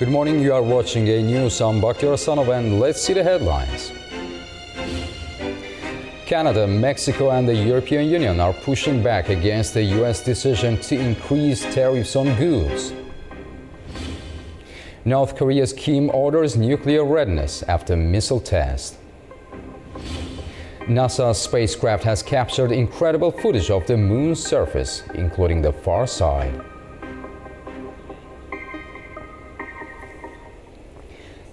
Good morning, you are watching A News. I'm Bakhtiar Sanov, and let's see the headlines. Canada, Mexico and the European Union are pushing back against the US decision to increase tariffs on goods. North Korea's Kim orders nuclear readiness after missile test. NASA's spacecraft has captured incredible footage of the moon's surface, including the far side.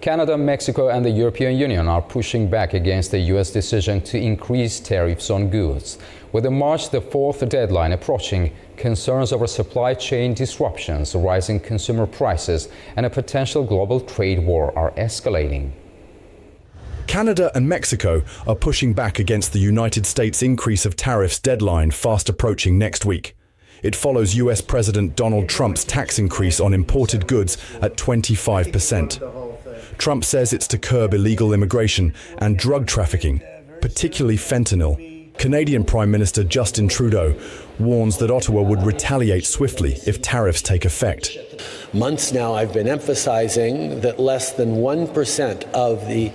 Canada, Mexico and the European Union are pushing back against the US decision to increase tariffs on goods. With the March the 4th deadline approaching, concerns over supply chain disruptions, rising consumer prices and a potential global trade war are escalating. Canada and Mexico are pushing back against the United States' increase of tariffs deadline fast approaching next week. It follows US President Donald Trump's tax increase on imported goods at 25%. Trump says it's to curb illegal immigration and drug trafficking, particularly fentanyl. Canadian Prime Minister Justin Trudeau warns that Ottawa would retaliate swiftly if tariffs take effect. Months now I've been emphasizing that less than 1% of the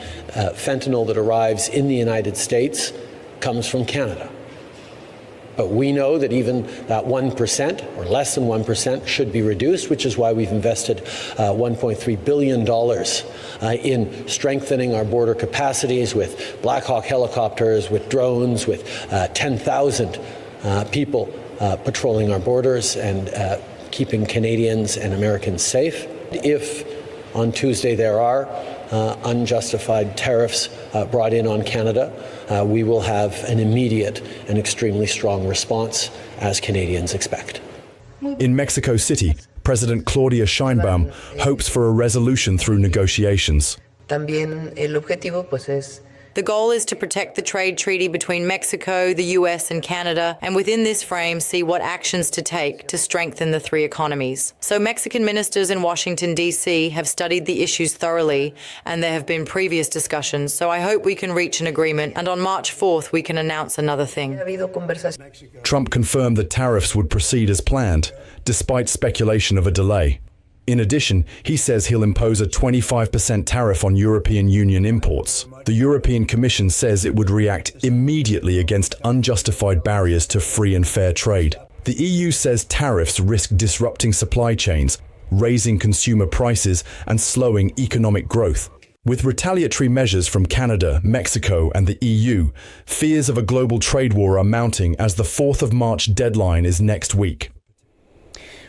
fentanyl that arrives in the United States comes from Canada. But we know that even that 1% or less than 1% should be reduced, which is why we've invested $1.3 billion in strengthening our border capacities with Black Hawk helicopters, with drones, with 10,000 people patrolling our borders and keeping Canadians and Americans safe. If on Tuesday there are unjustified tariffs brought in on Canada, we will have an immediate and extremely strong response, as Canadians expect. In Mexico City, President Claudia Sheinbaum hopes for a resolution through negotiations. The goal is to protect the trade treaty between Mexico, the US and Canada, and within this frame see what actions to take to strengthen the three economies. So Mexican ministers in Washington, D.C. have studied the issues thoroughly, and there have been previous discussions, so I hope we can reach an agreement, and on March 4th we can announce another thing. Trump confirmed that tariffs would proceed as planned, despite speculation of a delay. In addition, he says he'll impose a 25% tariff on European Union imports. The European Commission says it would react immediately against unjustified barriers to free and fair trade. The EU says tariffs risk disrupting supply chains, raising consumer prices and slowing economic growth. With retaliatory measures from Canada, Mexico and the EU, fears of a global trade war are mounting as the 4th of March deadline is next week.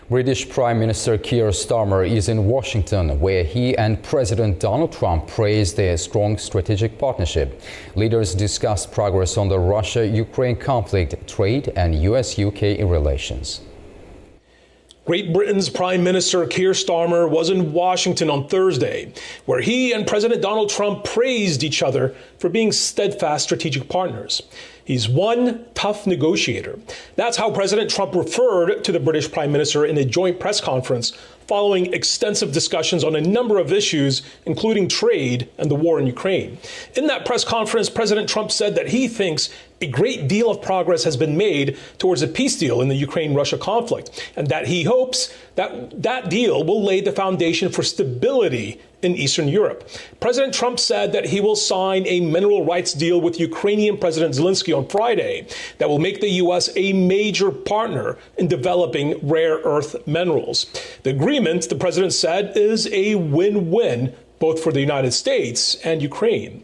British Prime Minister Keir Starmer is in Washington, where he and President Donald Trump praised their strong strategic partnership. Leaders discussed progress on the Russia-Ukraine conflict, trade and US-UK relations. Great Britain's Prime Minister Keir Starmer was in Washington on Thursday, where he and President Donald Trump praised each other for being steadfast strategic partners. He's one tough negotiator. That's how President Trump referred to the British Prime Minister in a joint press conference following extensive discussions on a number of issues, including trade and the war in Ukraine. In that press conference, President Trump said that he thinks a great deal of progress has been made towards a peace deal in the Ukraine-Russia conflict, and that he hopes that that deal will lay the foundation for stability in Eastern Europe. President Trump said that he will sign a mineral rights deal with Ukrainian President Zelensky on Friday that will make the U.S. a major partner in developing rare earth minerals. The agreement, the president said, is a win-win both for the United States and Ukraine.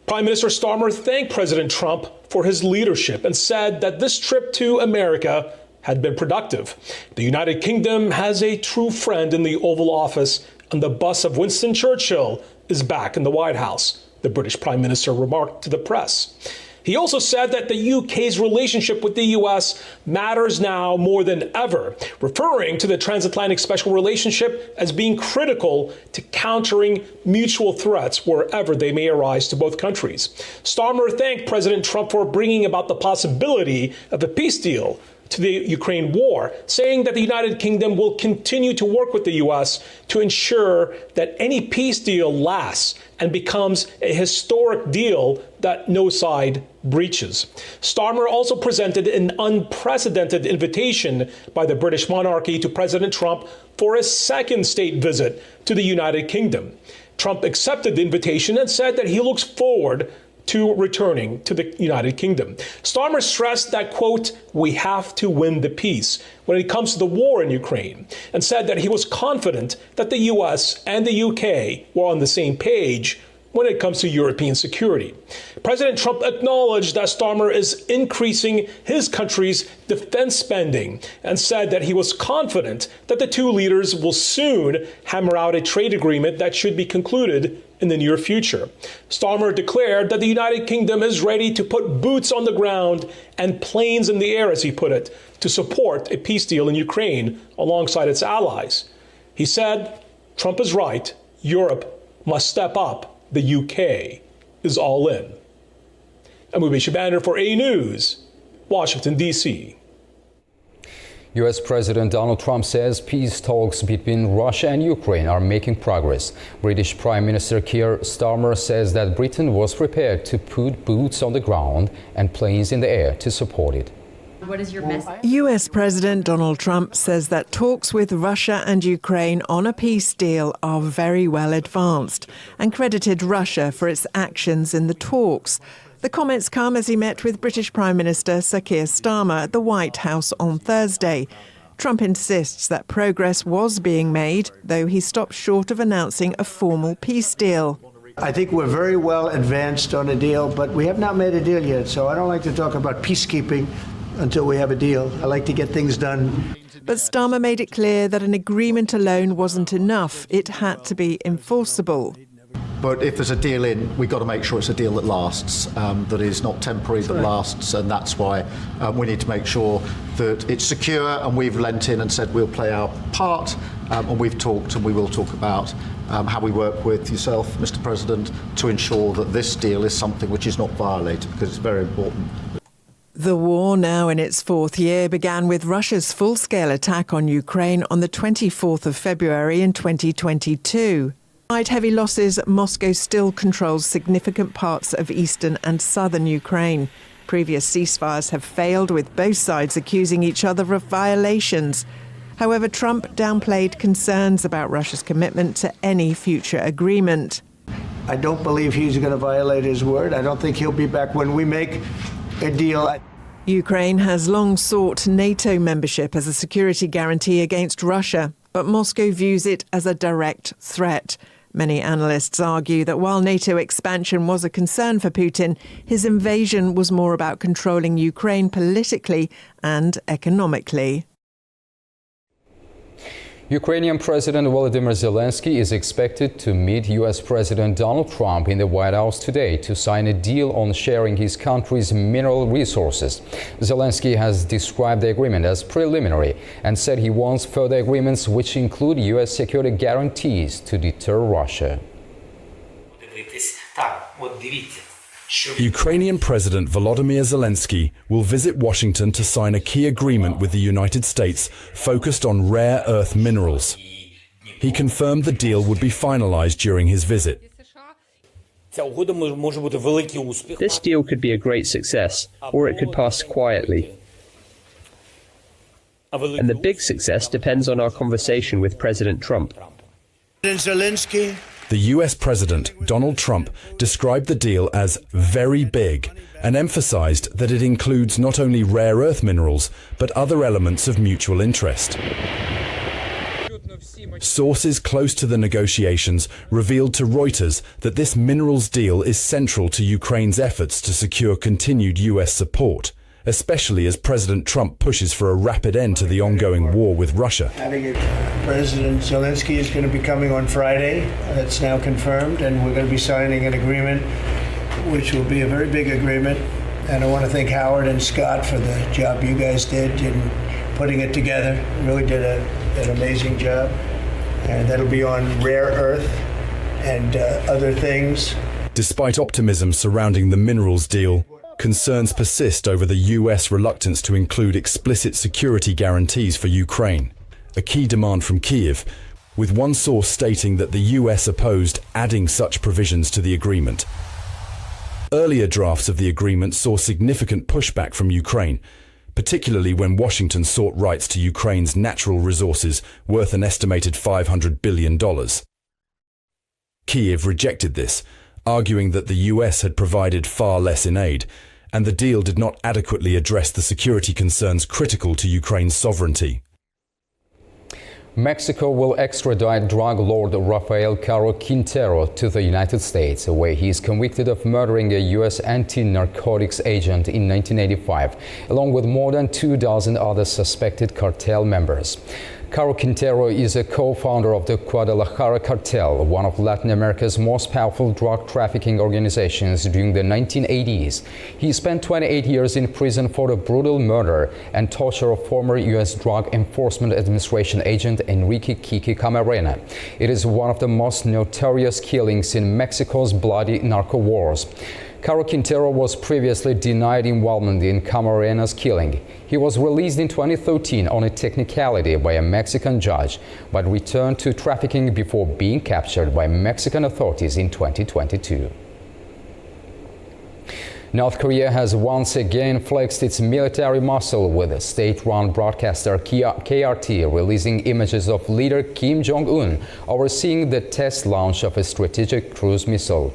Prime Minister Starmer thanked President Trump for his leadership and said that this trip to America had been productive. The United Kingdom has a true friend in the Oval Office, and the bust of Winston Churchill is back in the White House, the British Prime Minister remarked to the press. He also said that the UK's relationship with the US matters now more than ever, referring to the transatlantic special relationship as being critical to countering mutual threats wherever they may arise to both countries. Starmer thanked President Trump for bringing about the possibility of a peace deal, to the Ukraine war, saying that the United Kingdom will continue to work with the U.S. to ensure that any peace deal lasts and becomes a historic deal that no side breaches. Starmer also presented an unprecedented invitation by the British monarchy to President Trump for a second state visit to the United Kingdom. Trump accepted the invitation and said that he looks forward to returning to the United Kingdom. Starmer stressed that, quote, "we have to win the peace" when it comes to the war in Ukraine, and said that he was confident that the US and the UK were on the same page when it comes to European security. President Trump acknowledged that Starmer is increasing his country's defense spending and said that he was confident that the two leaders will soon hammer out a trade agreement that should be concluded in the near future. Starmer declared that the United Kingdom is ready to put boots on the ground and planes in the air, as he put it, to support a peace deal in Ukraine alongside its allies. He said, Trump is right. Europe must step up. The UK is all in. I'm Ubesh Bander for A News, Washington, D.C. U.S. President Donald Trump says peace talks between Russia and Ukraine are making progress. British Prime Minister Keir Starmer says that Britain was prepared to put boots on the ground and planes in the air to support it. What is your message? US President Donald Trump says that talks with Russia and Ukraine on a peace deal are very well advanced and credited Russia for its actions in the talks. The comments come as he met with British Prime Minister Sir Keir Starmer at the White House on Thursday. Trump insists that progress was being made, though he stopped short of announcing a formal peace deal. I think we're very well advanced on a deal, but we have not made a deal yet, so I don't like to talk about peacekeeping until we have a deal. I like to get things done. But Starmer made it clear that an agreement alone wasn't enough. It had to be enforceable. But if there's a deal in, we've got to make sure it's a deal that lasts, that is not temporary, that lasts, and that's why we need to make sure that it's secure, and we've lent in and said we'll play our part, and we've talked and we will talk about how we work with yourself, Mr. President, to ensure that this deal is something which is not violated, because it's very important. The war, now in its fourth year, began with Russia's full-scale attack on Ukraine on the 24th of February in 2022. Despite heavy losses, Moscow still controls significant parts of eastern and southern Ukraine. Previous ceasefires have failed, with both sides accusing each other of violations. However, Trump downplayed concerns about Russia's commitment to any future agreement. I don't believe he's going to violate his word. I don't think he'll be back when we make a deal. Ukraine has long sought NATO membership as a security guarantee against Russia, but Moscow views it as a direct threat. Many analysts argue that while NATO expansion was a concern for Putin, his invasion was more about controlling Ukraine politically and economically. Ukrainian President Volodymyr Zelensky is expected to meet U.S. President Donald Trump in the White House today to sign a deal on sharing his country's mineral resources. Zelensky has described the agreement as preliminary and said he wants further agreements which include U.S. security guarantees to deter Russia. Ukrainian President Volodymyr Zelensky will visit Washington to sign a key agreement with the United States focused on rare earth minerals. He confirmed the deal would be finalized during his visit. This deal could be a great success, or it could pass quietly. And the big success depends on our conversation with President Trump. Zelensky. The US President, Donald Trump, described the deal as very big and emphasized that it includes not only rare earth minerals, but other elements of mutual interest. Sources close to the negotiations revealed to Reuters that this minerals deal is central to Ukraine's efforts to secure continued US support, especially as President Trump pushes for a rapid end to the ongoing war with Russia. President Zelensky is going to be coming on Friday. That's now confirmed, and we're going to be signing an agreement, which will be a very big agreement. And I want to thank Howard and Scott for the job you guys did in putting it together. You really did an amazing job. And that'll be on rare earth and other things. Despite optimism surrounding the minerals deal, concerns persist over the US reluctance to include explicit security guarantees for Ukraine, a key demand from Kyiv, with one source stating that the US opposed adding such provisions to the agreement. Earlier drafts of the agreement saw significant pushback from Ukraine, particularly when Washington sought rights to Ukraine's natural resources worth an estimated $500 billion. Kyiv rejected this, arguing that the US had provided far less in aid, and the deal did not adequately address the security concerns critical to Ukraine's sovereignty. Mexico will extradite drug lord Rafael Caro Quintero to the United States, where he is convicted of murdering a U.S. anti-narcotics agent in 1985, along with more than 24 other suspected cartel members. Caro Quintero is a co-founder of the Guadalajara Cartel, one of Latin America's most powerful drug trafficking organizations during the 1980s. He spent 28 years in prison for the brutal murder and torture of former U.S. Drug Enforcement Administration agent Enrique Kiki Camarena. It is one of the most notorious killings in Mexico's bloody narco wars. Caro Quintero was previously denied involvement in Camarena's killing. He was released in 2013 on a technicality by a Mexican judge, but returned to trafficking before being captured by Mexican authorities in 2022. North Korea has once again flexed its military muscle, with state-run broadcaster KRT releasing images of leader Kim Jong-un overseeing the test launch of a strategic cruise missile.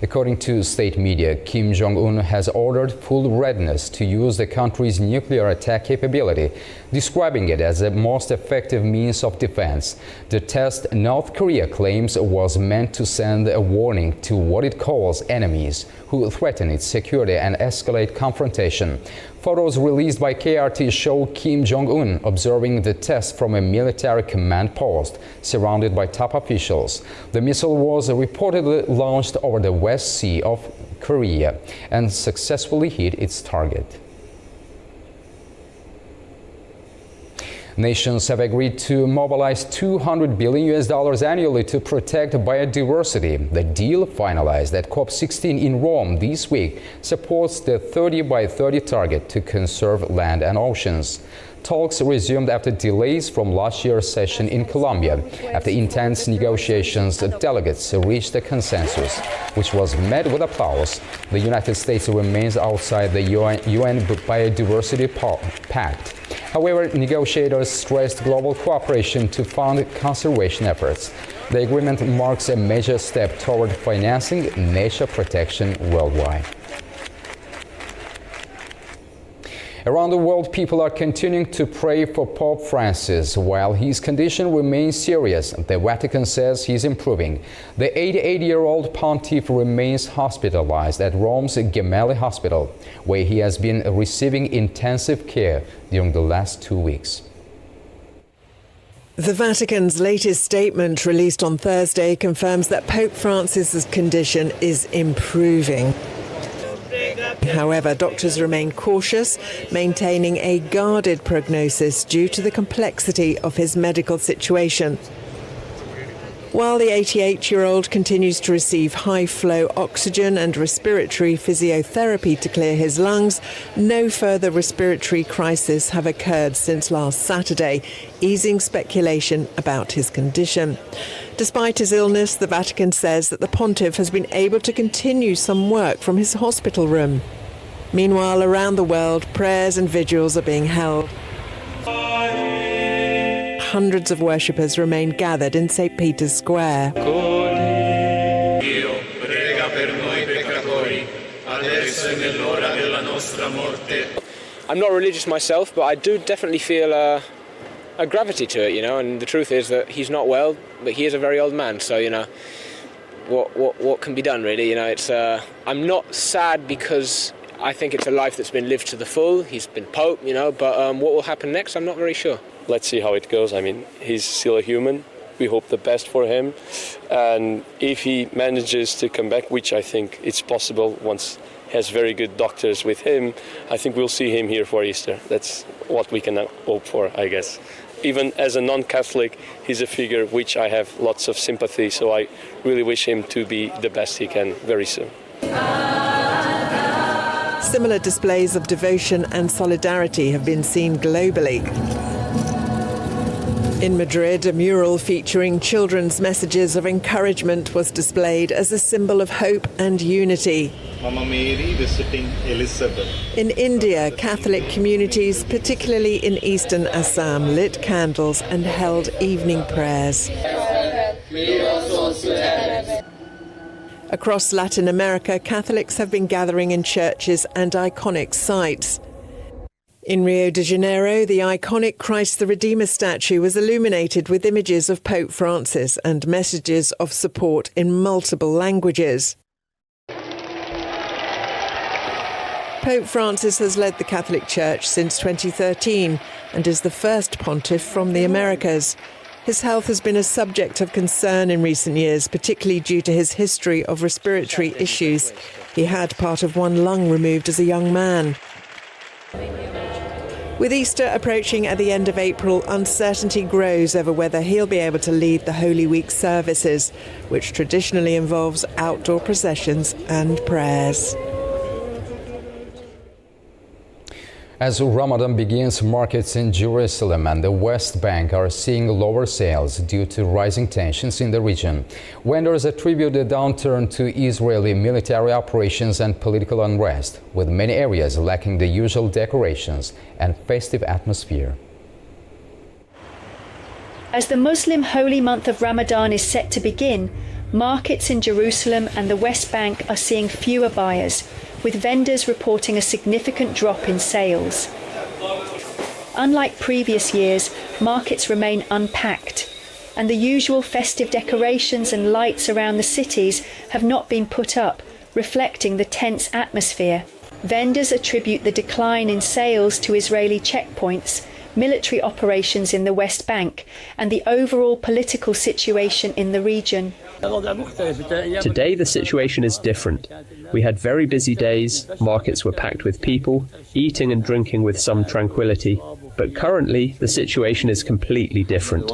According to state media, Kim Jong-un has ordered full readiness to use the country's nuclear attack capability, describing it as the most effective means of defense. The test, North Korea claims, was meant to send a warning to what it calls enemies who threaten its security and escalate confrontation. Photos released by KRT show Kim Jong-un observing the test from a military command post, surrounded by top officials. The missile was reportedly launched over the West Sea of Korea and successfully hit its target. Nations have agreed to mobilize $200 billion annually to protect biodiversity. The deal, finalized at COP16 in Rome this week, supports the 30 by 30 target to conserve land and oceans. Talks resumed after delays from last year's session in Colombia. After intense negotiations, the delegates reached a consensus, which was met with applause. The United States remains outside the UN Biodiversity Pact. However, negotiators stressed global cooperation to fund conservation efforts. The agreement marks a major step toward financing nature protection worldwide. Around the world, people are continuing to pray for Pope Francis. While his condition remains serious, the Vatican says he's improving. The 88-year-old pontiff remains hospitalized at Rome's Gemelli Hospital, where he has been receiving intensive care during the last 2 weeks. The Vatican's latest statement, released on Thursday, confirms that Pope Francis's condition is improving. However, doctors remain cautious, maintaining a guarded prognosis due to the complexity of his medical situation. While the 88-year-old continues to receive high-flow oxygen and respiratory physiotherapy to clear his lungs, no further respiratory crises have occurred since last Saturday, easing speculation about his condition. Despite his illness, the Vatican says that the pontiff has been able to continue some work from his hospital room. Meanwhile, around the world, prayers and vigils are being held. Hundreds of worshippers remain gathered in St. Peter's Square. I'm not religious myself, but I do definitely feel a gravity to it, and the truth is that he's not well, but he is a very old man, so, what can be done, really? I'm not sad because I think it's a life that's been lived to the full. He's been Pope, but what will happen next, I'm not very sure. Let's see how it goes. He's still a human. We hope the best for him. And if he manages to come back, which I think it's possible once he has very good doctors with him, I think we'll see him here for Easter. That's what we can hope for, I guess. Even as a non-Catholic, he's a figure which I have lots of sympathy, so I really wish him to be the best he can very soon. Similar displays of devotion and solidarity have been seen globally. In Madrid, a mural featuring children's messages of encouragement was displayed as a symbol of hope and unity. Mama Mary visiting Elizabeth. In India, Catholic communities, particularly in eastern Assam, lit candles and held evening prayers. Across Latin America, Catholics have been gathering in churches and iconic sites. In Rio de Janeiro, the iconic Christ the Redeemer statue was illuminated with images of Pope Francis and messages of support in multiple languages. Pope Francis has led the Catholic Church since 2013 and is the first pontiff from the Americas. His health has been a subject of concern in recent years, particularly due to his history of respiratory issues. He had part of one lung removed as a young man. With Easter approaching at the end of April, uncertainty grows over whether he'll be able to lead the Holy Week services, which traditionally involves outdoor processions and prayers. As Ramadan begins, markets in Jerusalem and the West Bank are seeing lower sales due to rising tensions in the region. Vendors attribute the downturn to Israeli military operations and political unrest, with many areas lacking the usual decorations and festive atmosphere. As the Muslim holy month of Ramadan is set to begin, markets in Jerusalem and the West Bank are seeing fewer buyers, with vendors reporting a significant drop in sales. Unlike previous years, markets remain unpacked, and the usual festive decorations and lights around the cities have not been put up, reflecting the tense atmosphere. Vendors attribute the decline in sales to Israeli checkpoints, military operations in the West Bank, and the overall political situation in the region. Today the situation is different. We had very busy days, markets were packed with people, eating and drinking with some tranquility, but currently the situation is completely different.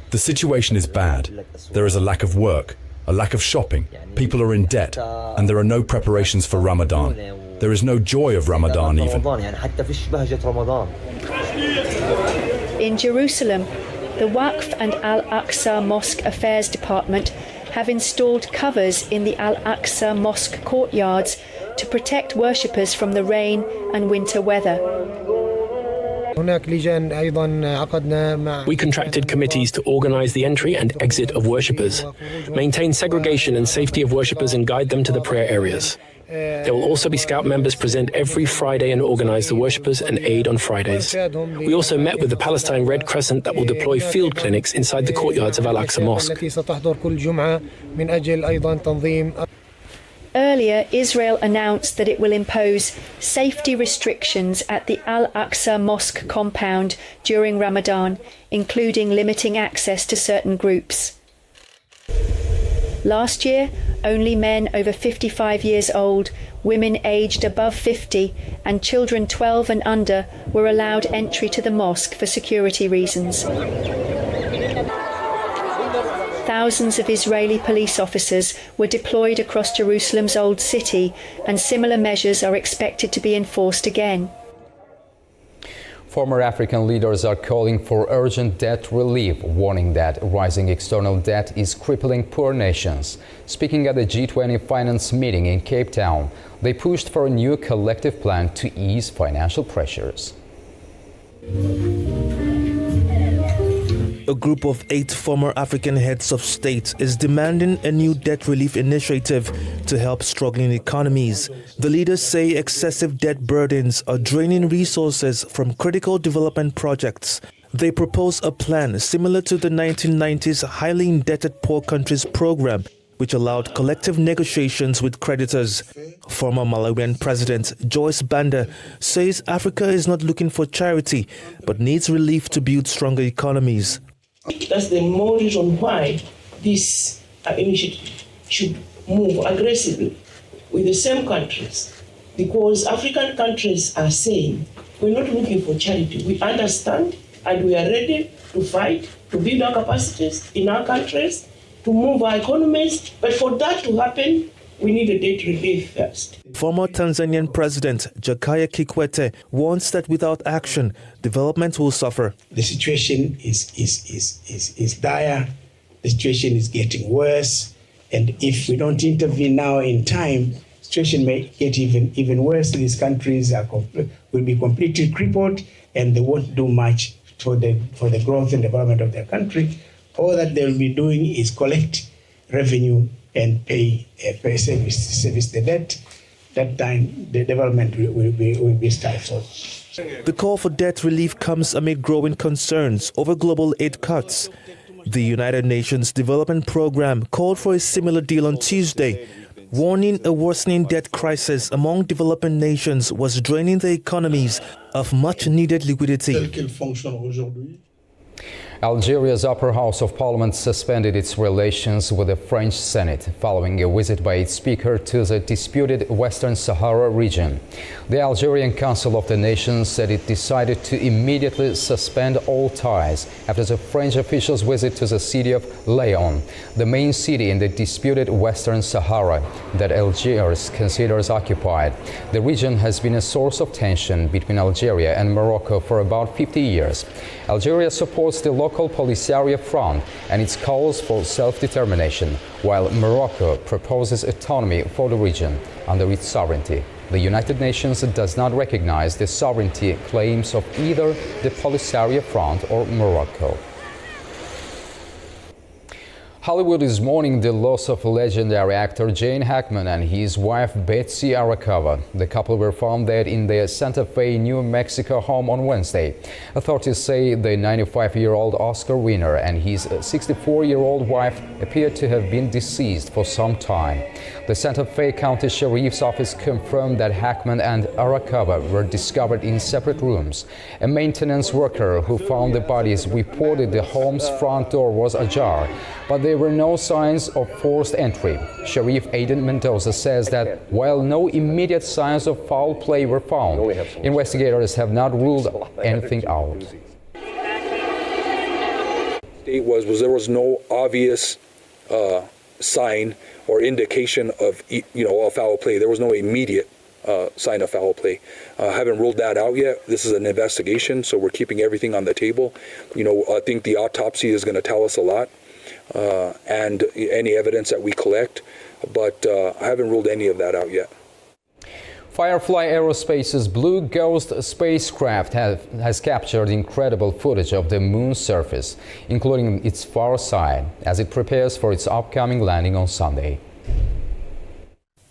The situation is bad. There is a lack of work, a lack of shopping, people are in debt, and there are no preparations for Ramadan. There is no joy of Ramadan even. In Jerusalem, the Waqf and Al-Aqsa Mosque Affairs Department have installed covers in the Al-Aqsa Mosque courtyards to protect worshippers from the rain and winter weather. We contracted committees to organise the entry and exit of worshippers, maintain segregation and safety of worshippers and guide them to the prayer areas. There will also be Scout members present every Friday and organise the worshippers and aid on Fridays. We also met with the Palestine Red Crescent that will deploy field clinics inside the courtyards of Al-Aqsa Mosque. Earlier, Israel announced that it will impose safety restrictions at the Al-Aqsa Mosque compound during Ramadan, including limiting access to certain groups. Last year, only men over 55 years old, women aged above 50, and children 12 and under were allowed entry to the mosque for security reasons. Thousands of Israeli police officers were deployed across Jerusalem's Old City, and similar measures are expected to be enforced again. Former African leaders are calling for urgent debt relief, warning that rising external debt is crippling poor nations. Speaking at the G20 finance meeting in Cape Town, they pushed for a new collective plan to ease financial pressures. A group of 8 former African heads of state is demanding a new debt relief initiative to help struggling economies. The leaders say excessive debt burdens are draining resources from critical development projects. They propose a plan similar to the 1990s Highly Indebted Poor Countries program, which allowed collective negotiations with creditors. Former Malawian President Joyce Banda says Africa is not looking for charity, but needs relief to build stronger economies. That's the more reason why this initiative should move aggressively with the same countries, because African countries are saying, we're not looking for charity. We understand and we are ready to fight, to build our capacities in our countries, to move our economies. But for that to happen, we need a debt relief first. Former Tanzanian President Jakaya Kikwete warns that without action, development will suffer. The situation is dire. The situation is getting worse. And if we don't intervene now in time, the situation may get even worse. These countries will be completely crippled and they won't do much for the growth and development of their country. All that they'll be doing is collect revenue and pay service the debt. That time the development will be stifled. The call for debt relief comes amid growing concerns over global aid cuts. The United Nations Development Programme called for a similar deal on Tuesday, warning a worsening debt crisis among developing nations was draining the economies of much-needed liquidity. Algeria's upper house of parliament suspended its relations with the French Senate following a visit by its speaker to the disputed Western Sahara region. The Algerian Council of the Nations said it decided to immediately suspend all ties after the French officials' visit to the city of Lyon, the main city in the disputed Western Sahara that Algiers considers occupied. The region has been a source of tension between Algeria and Morocco for about 50 years. Algeria supports the local Polisario Front and its calls for self-determination, while Morocco proposes autonomy for the region under its sovereignty. The United Nations does not recognize the sovereignty claims of either the Polisario Front or Morocco. Hollywood is mourning the loss of legendary actor Gene Hackman and his wife Betsy Arakawa. The couple were found dead in their Santa Fe, New Mexico home on Wednesday. Authorities say the 95-year-old Oscar winner and his 64-year-old wife appeared to have been deceased for some time. The Santa Fe County Sheriff's Office confirmed that Hackman and Arakawa were discovered in separate rooms. A maintenance worker who found the bodies reported the home's front door was ajar, but there were no signs of forced entry. Sheriff Aiden Mendoza says that while no immediate signs of foul play were found, investigators have not ruled anything out. There was no obvious sign or indication of foul play. There was no immediate sign of foul play. Haven't ruled that out yet. This is an investigation, so we're keeping everything on the table. I think the autopsy is going to tell us a lot. And any evidence that we collect, but I haven't ruled any of that out yet. Firefly Aerospace's Blue Ghost spacecraft has captured incredible footage of the moon's surface, including its far side, as it prepares for its upcoming landing on Sunday.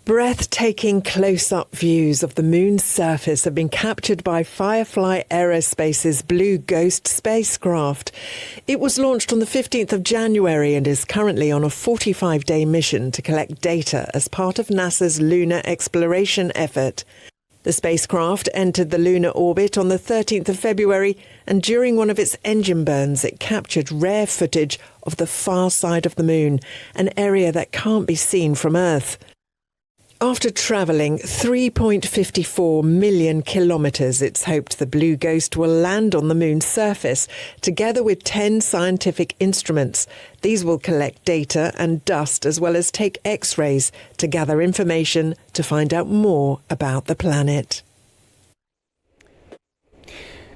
Breathtaking close-up views of the moon's surface have been captured by Firefly Aerospace's Blue Ghost spacecraft. It was launched on the 15th of January and is currently on a 45-day mission to collect data as part of NASA's lunar exploration effort. The spacecraft entered the lunar orbit on the 13th of February, and during one of its engine burns, it captured rare footage of the far side of the moon, an area that can't be seen from Earth. After travelling 3.54 million kilometres, it's hoped the Blue Ghost will land on the moon's surface, together with 10 scientific instruments. These will collect data and dust, as well as take X-rays to gather information to find out more about the planet.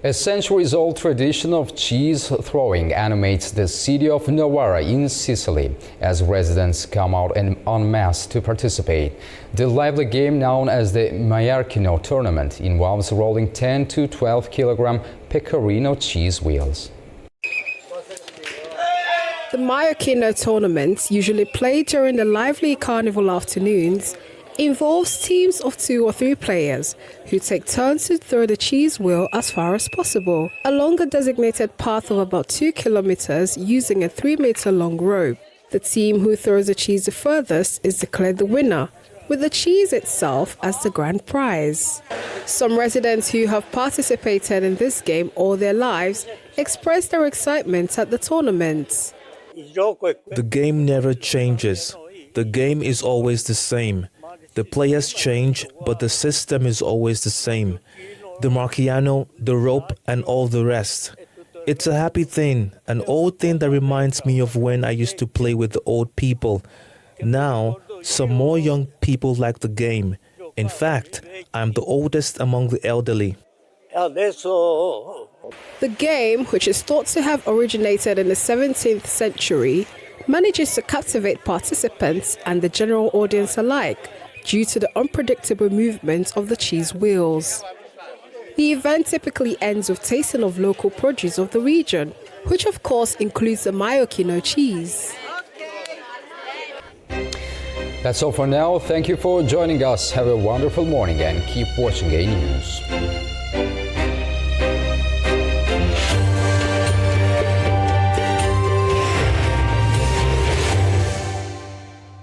A centuries-old tradition of cheese throwing animates the city of Novara in Sicily as residents come out en masse to participate. The lively game, known as the Maiarchino tournament, involves rolling 10 to 12 kilogram pecorino cheese wheels. The Maiarchino tournament, usually played during the lively carnival afternoons, involves teams of 2 or 3 players who take turns to throw the cheese wheel as far as possible along a designated path of about 2 kilometers using a 3-meter long rope. The team who throws the cheese the furthest is declared the winner, with the cheese itself as the grand prize. Some residents who have participated in this game all their lives express their excitement at the tournament. The game never changes. The game is always the same. The players change, but the system is always the same. The Marchiano, the rope, and all the rest. It's a happy thing, an old thing that reminds me of when I used to play with the old people. Now, some more young people like the game. In fact, I'm the oldest among the elderly. The game, which is thought to have originated in the 17th century, manages to captivate participants and the general audience alike due to the unpredictable movement of the cheese wheels. The event typically ends with tasting of local produce of the region, which of course includes the Maiocchino cheese. That's all for now. Thank you for joining us. Have a wonderful morning and keep watching A News.